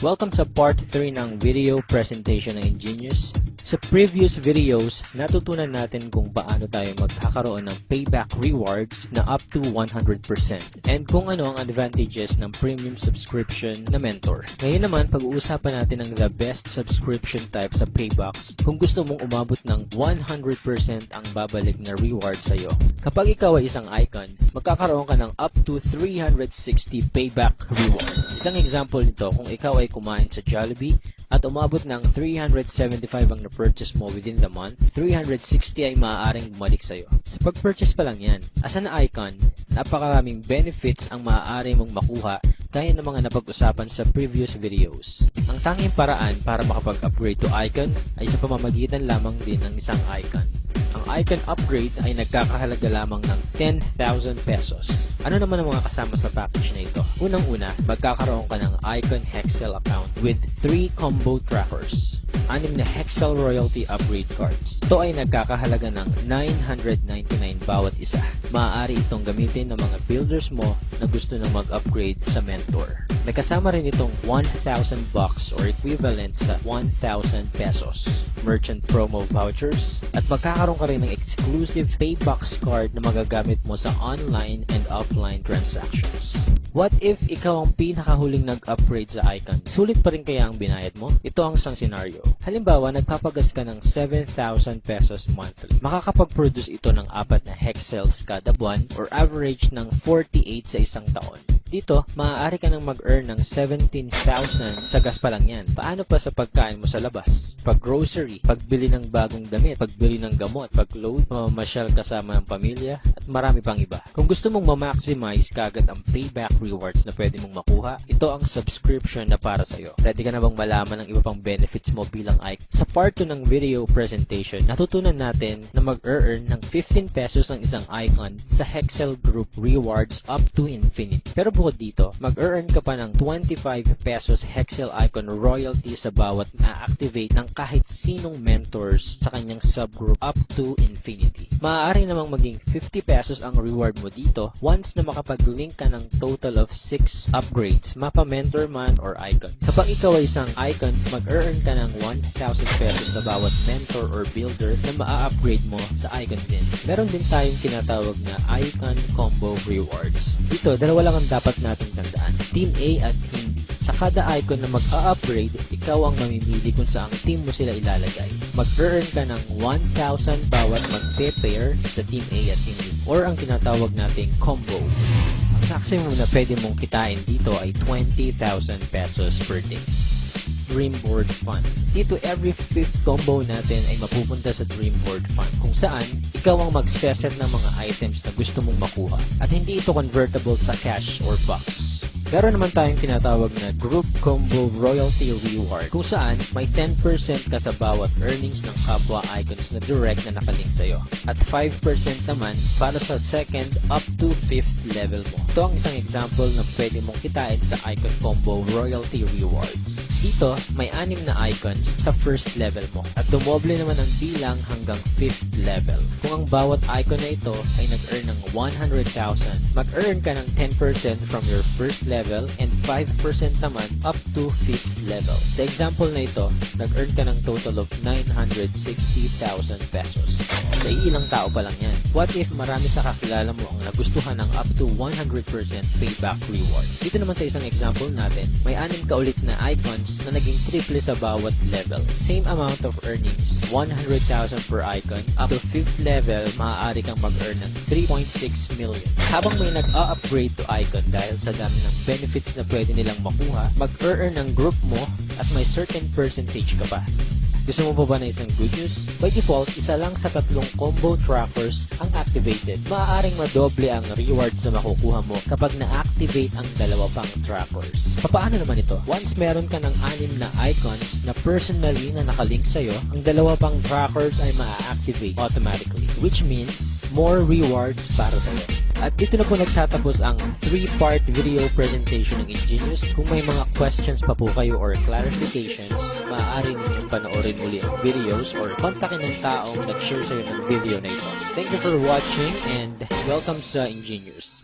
Welcome sa part 3 ng video presentation ng Ingenious. Sa previous videos, natutunan natin kung paano tayo magkakaroon ng payback rewards na up to 100% and kung ano ang advantages ng premium subscription na mentor. Ngayon naman, pag-uusapan natin ang the best subscription type sa paybacks kung gusto mong umabot ng 100% ang babalik na reward sa'yo. Kapag ikaw ay isang icon, magkakaroon ka ng up to 360 payback reward. Isang example nito, kung ikaw ay kumain sa Jollibee at umabot ng 375 ang na-purchase mo within the month, 360 ay maaaring bumalik sa'yo. Sa pag-purchase pa lang yan, as an icon, napakaraming benefits ang maaari mong makuha gaya ng mga napag-usapan sa previous videos. Ang tanging paraan para makapag-upgrade to icon ay sa pamamagitan lamang din ng isang icon. Ang icon upgrade ay nagkakahalaga lamang ng 10,000 pesos. Ano naman ang mga kasama sa package na ito? Unang-una, magkakaroon ka ng Icon Hexel account with 3 combo trackers. 6 na Hexel Royalty Upgrade Cards. Ito ay nagkakahalaga ng 999 bawat isa. Maaari itong gamitin ng mga builders mo na gusto na mag-upgrade sa mentor. May kasama rin itong 1,000 bucks or equivalent sa 1,000 pesos merchant promo vouchers at magkakaroon ka rin ng exclusive Paybox card na magagamit mo sa online and offline transactions. What if ikaw ang pinakahuling nag-upgrade sa icon? Sulit pa rin kaya ang binayad mo? Ito ang isang scenario. Halimbawa, nagpapagas ka ng 7,000 pesos monthly. Makakapag-produce ito ng 4 na hexels kada buwan or average ng 48 sa isang taon. Dito, maaari ka nang mag-earn ng 17,000 sa gas pa lang yan. Paano pa sa pagkain mo sa labas? Pag-grocery, pagbili ng bagong damit, pagbili ng gamot, pag-load, mamamasyal kasama ng pamilya, at marami pang iba. Kung gusto mong ma-maximize kagad ang payback rewards na pwede mong makuha, ito ang subscription na para sa'yo. Ready ka na bang malaman ang iba pang benefits mo bilang icon? Sa part 2 ng video presentation, natutunan natin na mag-earn ng 15 pesos ang isang icon sa Hexel Group Rewards up to infinity. Pero bukod dito, mag-earn ka pa ng 25 pesos Hexel Icon royalty sa bawat na-activate ng kahit sinong mentors sa kanyang subgroup up to infinity. Maaari namang maging 50 pesos ang reward mo dito once na makapag-link ka ng total of 6 upgrades, mapa-mentor man or icon. Kapag ikaw ay isang icon, mag-earn ka ng 1,000 pesos sa bawat mentor or builder na maa-upgrade mo sa icon din. Meron din tayong tinatawag na icon combo rewards. Dito, dalawa lang ang dapat nating tandaan, Team A at Team B. Sa kada icon na mag-a-upgrade, ikaw ang mamimili kung saang team mo sila ilalagay. Mag-earn ka ng 1,000 bawat mag-pair sa Team A at Team B or ang tinatawag nating combo. Ang maximum na pwede mong kitain dito ay 20,000 pesos per day. Dreamboard Fund. Dito, every 5th combo natin ay mapupunta sa Dreamboard Fund kung saan ikaw ang magseset ng mga items na gusto mong makuha at hindi ito convertible sa cash or bucks. Meron naman tayong tinatawag na Group Combo Royalty Reward kung saan may 10% ka sa bawat earnings ng kapwa icons na direct na nakalink sa'yo at 5% naman para sa 2nd up to 5th level mo. Ito ang isang example na pwede mong kitain sa Icon Combo Royalty Rewards. Dito, may 6 na icons sa 1st level mo at dumoble naman ang bilang hanggang 5th level. Kung ang bawat icon na ito ay nag-earn ng 100,000, mag-earn ka ng 10% from your 1st level and 5% naman up to 5th level. Sa example na ito, nag-earn ka ng total of 960,000 pesos. Sa ilang tao pa lang yan. What if marami sa kakilala mo ang nagustuhan ng up to 100% payback reward? Dito naman sa isang example natin, may 6 kaulit na icons na naging triple sa bawat level. Same amount of earnings, 100,000 per icon. Up to 5th level, maaari kang mag-earn ng 3.6 million. Habang may nag-a-upgrade to icon dahil sa dami ng benefits na pwede nilang makuha, mag-earn ng group mo at may certain percentage ka pa. Gusto mo pa ba na isang good news? By default, isa lang sa 3 combo trackers ang activated. Maaaring madoble ang rewards na makukuha mo kapag na-activate ang 2 pang trackers. Paano naman ito? Once meron ka ng 6 na icons na personally na nakalink sa'yo, ang 2 pang trackers ay ma-activate automatically, which means more rewards para sa'yo. At dito na po nagtatapos ang 3-part video presentation ng Ingenious. Kung may mga questions pa po kayo or clarifications, maaari ninyong panoorin muli ang videos or kontakin ng taong nag-share sa'yo ng video na ito. Thank you for watching and welcome sa Ingenious.